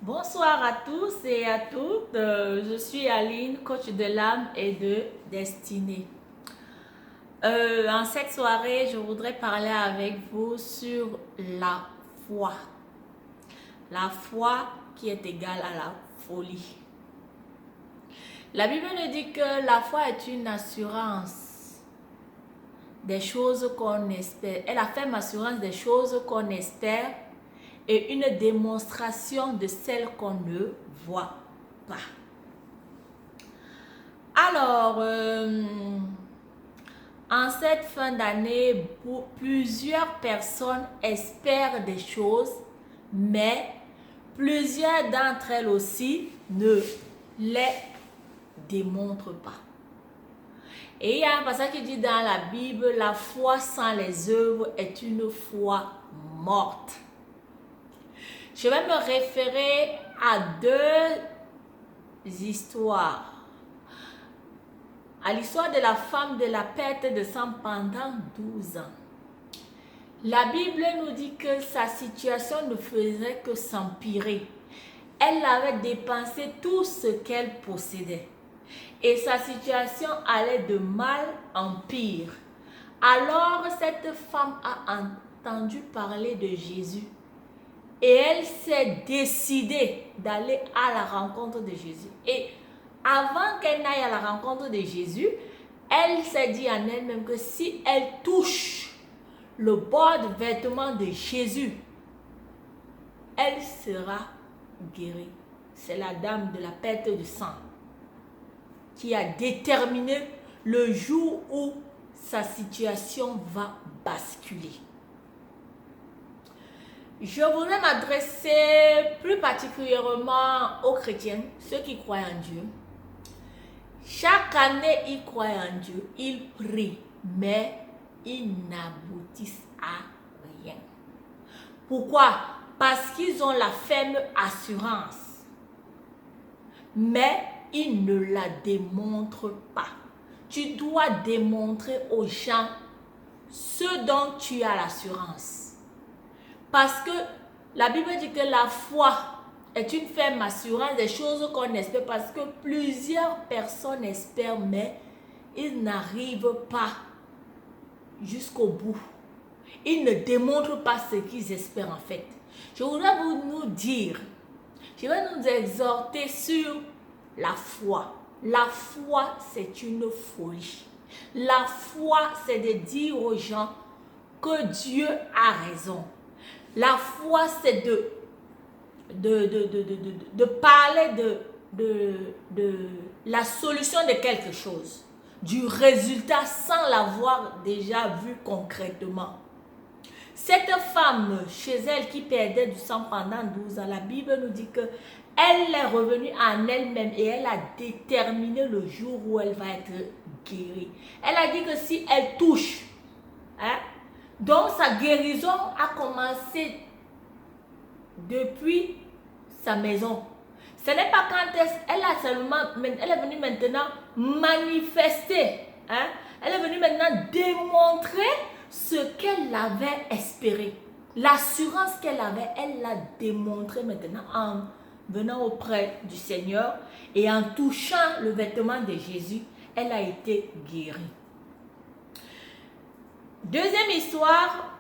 Bonsoir à tous et à toutes. Je suis Aline, coach de l'âme et de destinée. En cette soirée, je voudrais parler avec vous sur la foi. La foi qui est égale à la folie. La Bible nous dit que la foi est une assurance des choses qu'on espère. Elle affirme assurance des choses qu'on espère et une démonstration de celles qu'on ne voit pas. Alors, en cette fin d'année, plusieurs personnes espèrent des choses, mais plusieurs d'entre elles aussi ne les démontrent pas. Et il y a un passage qui dit dans la Bible, la foi sans les œuvres est une foi morte. Je vais me référer à deux histoires. À l'histoire de la femme de la perte de sang pendant 12 ans. La Bible nous dit que sa situation ne faisait que s'empirer. Elle avait dépensé tout ce qu'elle possédait. Et sa situation allait de mal en pire. Alors cette femme a entendu parler de Jésus. Et elle s'est décidée d'aller à la rencontre de Jésus. Et avant qu'elle n'aille à la rencontre de Jésus, elle s'est dit en elle-même que si elle touche le bord du vêtement de Jésus, elle sera guérie. C'est la dame de la perte de sang qui a déterminé le jour où sa situation va basculer. Je voudrais m'adresser plus particulièrement aux chrétiens, ceux qui croient en Dieu. Chaque année, ils croient en Dieu, ils prient, mais ils n'aboutissent à rien. Pourquoi? Parce qu'ils ont la ferme assurance, mais ils ne la démontrent pas. Tu dois démontrer aux gens ce dont tu as l'assurance. Parce que la Bible dit que la foi est une ferme assurance des choses qu'on espère, parce que plusieurs personnes espèrent, mais ils n'arrivent pas jusqu'au bout. Ils ne démontrent pas ce qu'ils espèrent en fait. Je voudrais nous dire, je vais nous exhorter sur la foi. La foi, c'est une folie. La foi, c'est de dire aux gens que Dieu a raison. La foi, c'est de parler de la solution de quelque chose, du résultat sans l'avoir déjà vu concrètement. Cette femme, chez elle, qui perdait du sang pendant 12 ans, la Bible nous dit que elle est revenue en elle-même et elle a déterminé le jour où elle va être guérie. Elle a dit que si elle touche, donc sa guérison a commencé depuis sa maison. Ce n'est pas quand elle est venue maintenant manifester. Elle est venue maintenant démontrer ce qu'elle avait espéré. L'assurance qu'elle avait, elle l'a démontré maintenant en venant auprès du Seigneur et en touchant le vêtement de Jésus, elle a été guérie. Deuxième histoire,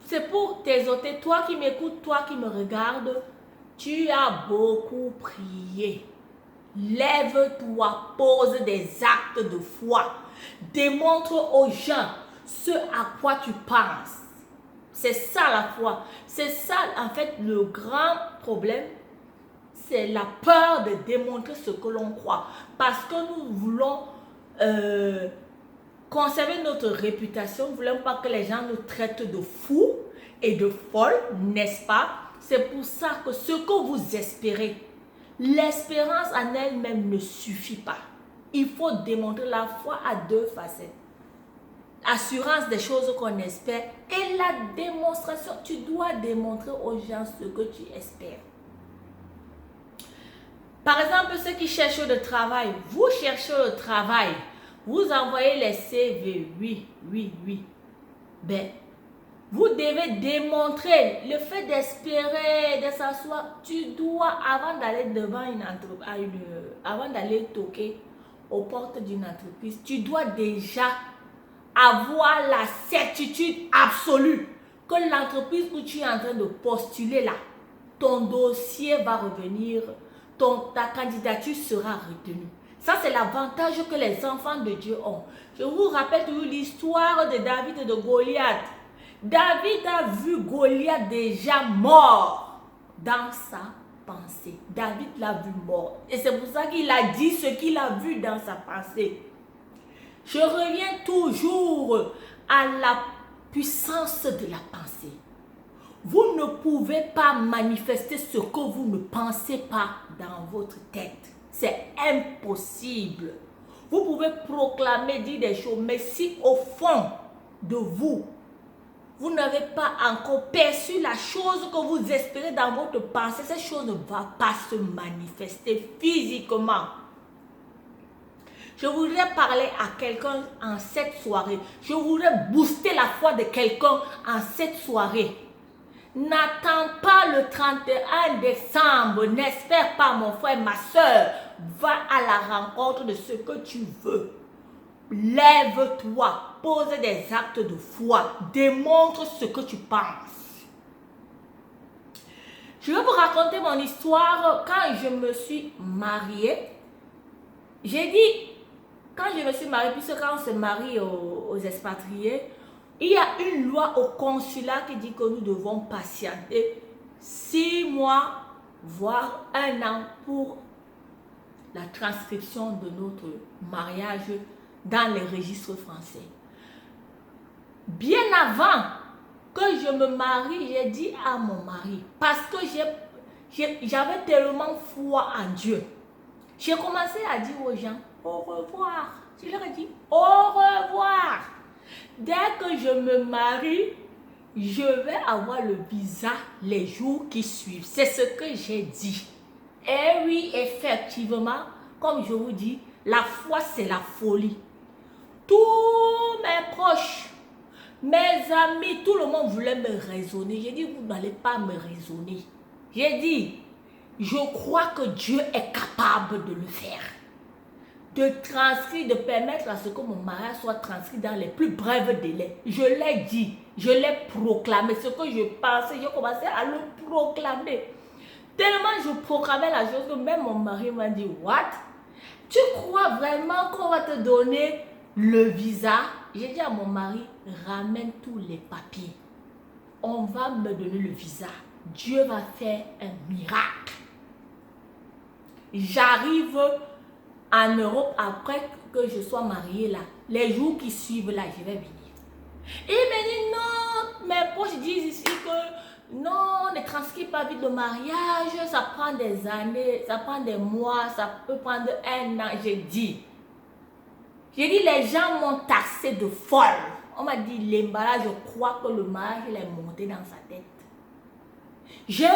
c'est pour t'exhorter, toi qui m'écoutes, toi qui me regardes, tu as beaucoup prié. Lève-toi, pose des actes de foi. Démontre aux gens ce à quoi tu penses. C'est ça la foi. C'est ça en fait le grand problème. C'est la peur de démontrer ce que l'on croit. Parce que nous voulons conserver notre réputation. Nous ne voulons pas que les gens nous traitent de fous et de folles, n'est-ce pas? C'est pour ça que ce que vous espérez, l'espérance en elle-même ne suffit pas. Il faut démontrer. La foi à deux facettes. Assurance des choses qu'on espère et la démonstration. Tu dois démontrer aux gens ce que tu espères. Par exemple, ceux qui cherchent le travail, vous cherchez le travail, vous envoyez les CV, oui. Ben, Vous devez démontrer le fait d'espérer, de s'asseoir. Tu dois, avant d'aller devant une entreprise, avant d'aller toquer aux portes d'une entreprise, tu dois déjà avoir la certitude absolue que l'entreprise où tu es en train de postuler là, ton dossier va revenir, ta candidature sera retenue. Ça, c'est l'avantage que les enfants de Dieu ont. Je vous rappelle toujours l'histoire de David et de Goliath. David a vu Goliath déjà mort dans sa pensée. David l'a vu mort. Et c'est pour ça qu'il a dit ce qu'il a vu dans sa pensée. Je reviens toujours à la puissance de la pensée. Vous ne pouvez pas manifester ce que vous ne pensez pas dans votre tête. C'est impossible. Vous pouvez proclamer, dire des choses, mais si au fond de vous, vous n'avez pas encore perçu la chose que vous espérez dans votre pensée, cette chose ne va pas se manifester physiquement. Je voudrais parler à quelqu'un en cette soirée. Je voudrais booster la foi de quelqu'un en cette soirée. N'attends pas le 31 décembre. N'espère pas, mon frère, ma soeur. Va à la rencontre de ce que tu veux. Lève-toi. Pose des actes de foi. Démontre ce que tu penses. Je vais vous raconter mon histoire. Quand je me suis mariée, j'ai dit, quand je me suis mariée, puisque quand on se marie aux expatriés, il y a une loi au consulat qui dit que nous devons patienter 6 mois, voire 1 an pour la transcription de notre mariage dans les registres français. Bien avant que je me marie, j'ai dit à mon mari, parce que j'avais tellement foi en Dieu, j'ai commencé à dire aux gens, au revoir. Je leur ai dit, au revoir. Dès que je me marie, je vais avoir le visa les jours qui suivent. C'est ce que j'ai dit. Et oui, effectivement, comme je vous dis, la foi, c'est la folie. Tous mes proches, mes amis, tout le monde voulait me raisonner. J'ai dit, vous n'allez pas me raisonner. J'ai dit, je crois que Dieu est capable de le faire. De transcrire, de permettre à ce que mon mariage soit transcrit dans les plus brefs délais. Je l'ai dit, je l'ai proclamé. Ce que je pensais, j'ai commencé à le proclamer. Tellement je proclamais la chose que même mon mari m'a dit, what? Tu crois vraiment qu'on va te donner le visa? J'ai dit à mon mari, ramène tous les papiers. On va me donner le visa. Dieu va faire un miracle. J'arrive en Europe après que je sois mariée là. Les jours qui suivent là, je vais venir. Et il me dit non, mes proches disent ici que non, ne transcris pas vite le mariage, ça prend des années, ça prend des mois, ça peut prendre 1 an. J'ai dit, les gens m'ont taxé de folle. On m'a dit, l'emballage, je crois que le mariage il est monté dans sa tête. J'ai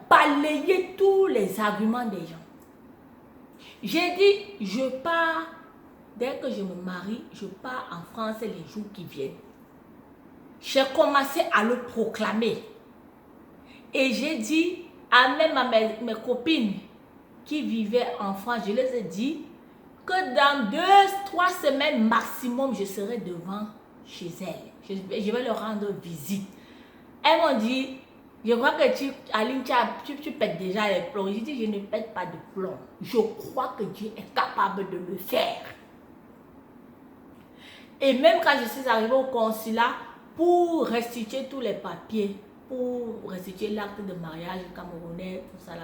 balayé tous les arguments des gens. J'ai dit, je pars, dès que je me marie, je pars en France les jours qui viennent. J'ai commencé à le proclamer. Et j'ai dit, même à mes copines qui vivaient en France, je les ai dit que dans 2-3 semaines maximum, je serai devant chez elles. Je vais leur rendre visite. Elles m'ont dit, je crois que Aline, tu pètes déjà les plombs. J'ai dit, je ne pète pas de plomb. Je crois que Dieu est capable de le faire. Et même quand je suis arrivée au consulat, pour restituer tous les papiers, pour restituer l'acte de mariage camerounais, tout ça là.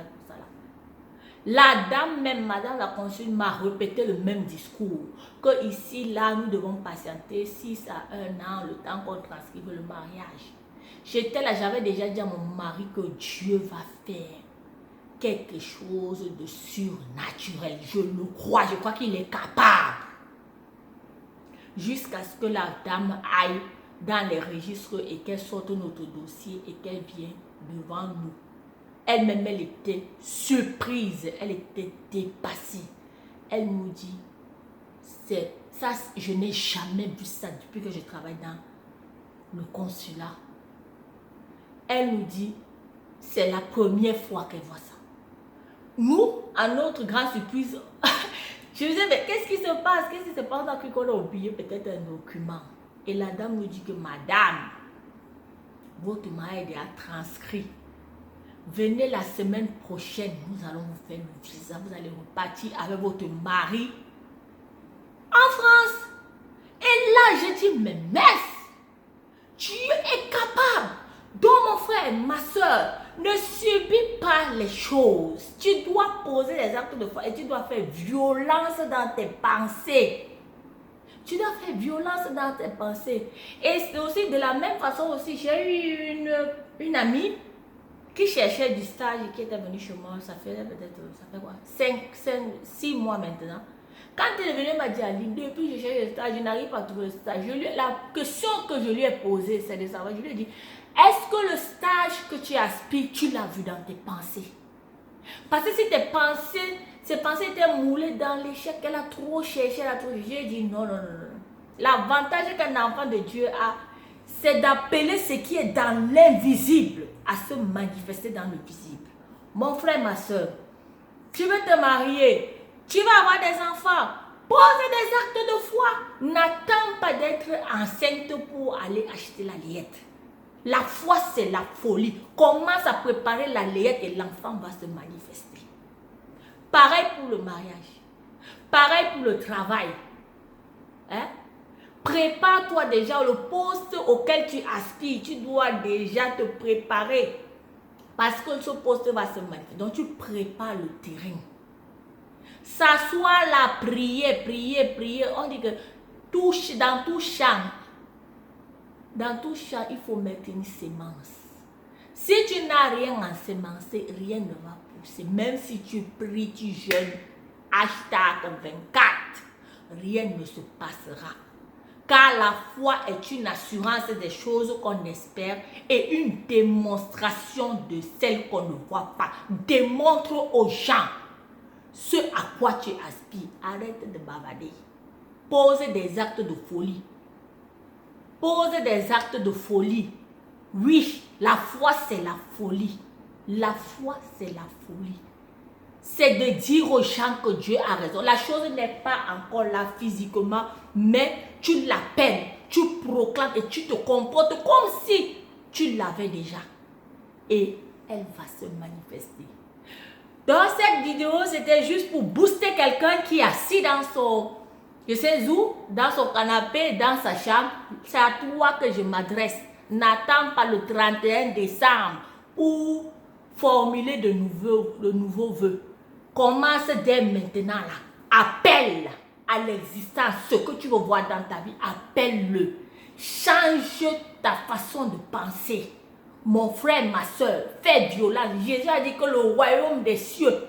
La dame, même madame la consul, m'a répété le même discours. Que ici, là, nous devons patienter 6 à 1 an, le temps qu'on transcrive le mariage. J'étais là, j'avais déjà dit à mon mari que Dieu va faire quelque chose de surnaturel. Je le crois, je crois qu'il est capable. Jusqu'à ce que la dame aille dans les registres et qu'elle sorte notre dossier et qu'elle vienne devant nous. Elle-même, elle était surprise, elle était dépassée. Elle nous dit, ça, je n'ai jamais vu ça depuis que je travaille dans le consulat. elle nous dit, c'est la première fois qu'elle voit ça. Nous, à notre grande surprise, je me disais, mais qu'est-ce qui se passe? Qu'est-ce qui se passe? On a cru qu'on a oublié peut-être un document. Et la dame nous dit que, madame, votre mari est déjà transcrit. Venez la semaine prochaine, nous allons vous faire le visa. Vous allez repartir avec votre mari en France. Et là, je dis, mais messe, tu es capable. Donc, mon frère, ma soeur, ne subis pas les choses. Tu dois poser des actes de foi et tu dois faire violence dans tes pensées. Tu dois faire violence dans tes pensées. Et c'est aussi de la même façon aussi, j'ai eu une amie qui cherchait du stage et qui était venue chez moi. Ça fait peut-être, ça fait quoi? 6 mois maintenant. Quand elle est venue, elle m'a dit, Aline, depuis que je cherche le stage, je n'arrive pas à trouver le stage. La question que je lui ai posée, c'est de savoir, je lui ai dit, est-ce que le stage que tu aspires, tu l'as vu dans tes pensées? Parce que si ses pensées étaient moulées dans l'échec, elle a trop cherché, elle a trop cherché. J'ai dit non, non, non, non. L'avantage qu'un enfant de Dieu a, c'est d'appeler ce qui est dans l'invisible à se manifester dans le visible. Mon frère, ma soeur, tu veux te marier, tu vas avoir des enfants, pose des actes de foi. N'attends pas d'être enceinte pour aller acheter la layette. La foi, c'est la folie. Commence à préparer la layette et l'enfant va se manifester. Pareil pour le mariage. Pareil pour le travail. Hein? Prépare-toi déjà le poste auquel tu aspires. Tu dois déjà te préparer. Parce que ce poste va se manifester. Donc tu prépares le terrain. S'asseoir là, prier, prier, prier. On dit que dans tout champ, il faut mettre une sémence. Si tu n'as rien ensemencé, rien ne va pousser. Même si tu pries, tu jeûnes, #24, rien ne se passera. Car la foi est une assurance des choses qu'on espère et une démonstration de celles qu'on ne voit pas. Démontre aux gens ce à quoi tu aspires. Arrête de bavarder. Pose des actes de folie. Pose des actes de folie. Oui, la foi c'est la folie. La foi c'est la folie. C'est de dire aux gens que Dieu a raison. La chose n'est pas encore là physiquement, mais tu l'appelles, tu proclames et tu te comportes comme si tu l'avais déjà. Et elle va se manifester. Dans cette vidéo, c'était juste pour booster quelqu'un qui est assis dans son, je sais où, dans son canapé, dans sa chambre. C'est à toi que je m'adresse. N'attends pas le 31 décembre pour formuler de nouveaux vœux. Commence dès maintenant là. Appelle à l'existence ce que tu veux voir dans ta vie. Appelle-le. Change ta façon de penser. Mon frère, ma soeur, fais violence. Jésus a dit que le royaume des cieux,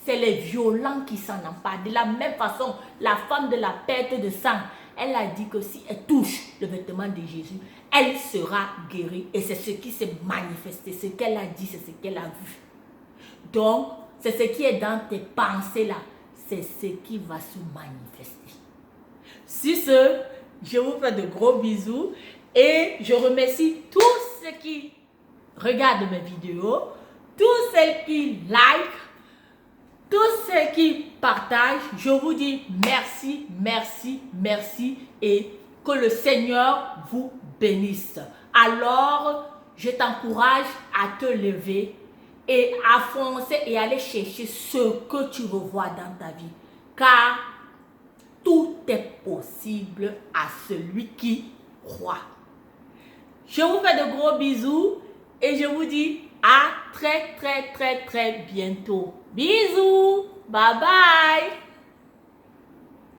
c'est les violents qui s'en emparent. De la même façon, la femme de la perte de sang, elle a dit que si elle touche le vêtement de Jésus, elle sera guérie. Et c'est ce qui s'est manifesté. Ce qu'elle a dit, c'est ce qu'elle a vu. Donc, c'est ce qui est dans tes pensées là. C'est ce qui va se manifester. Sur ce, je vous fais de gros bisous. Et je remercie tous ceux qui regardent mes vidéos, tous ceux qui like, tous ceux qui partagent. Je vous dis merci, merci, merci et que le Seigneur vous bénisse. Alors, je t'encourage à te lever et à foncer et aller chercher ce que tu veux voir dans ta vie. Car tout est possible à celui qui croit. Je vous fais de gros bisous et je vous dis à très bientôt. Bisous. Bye bye.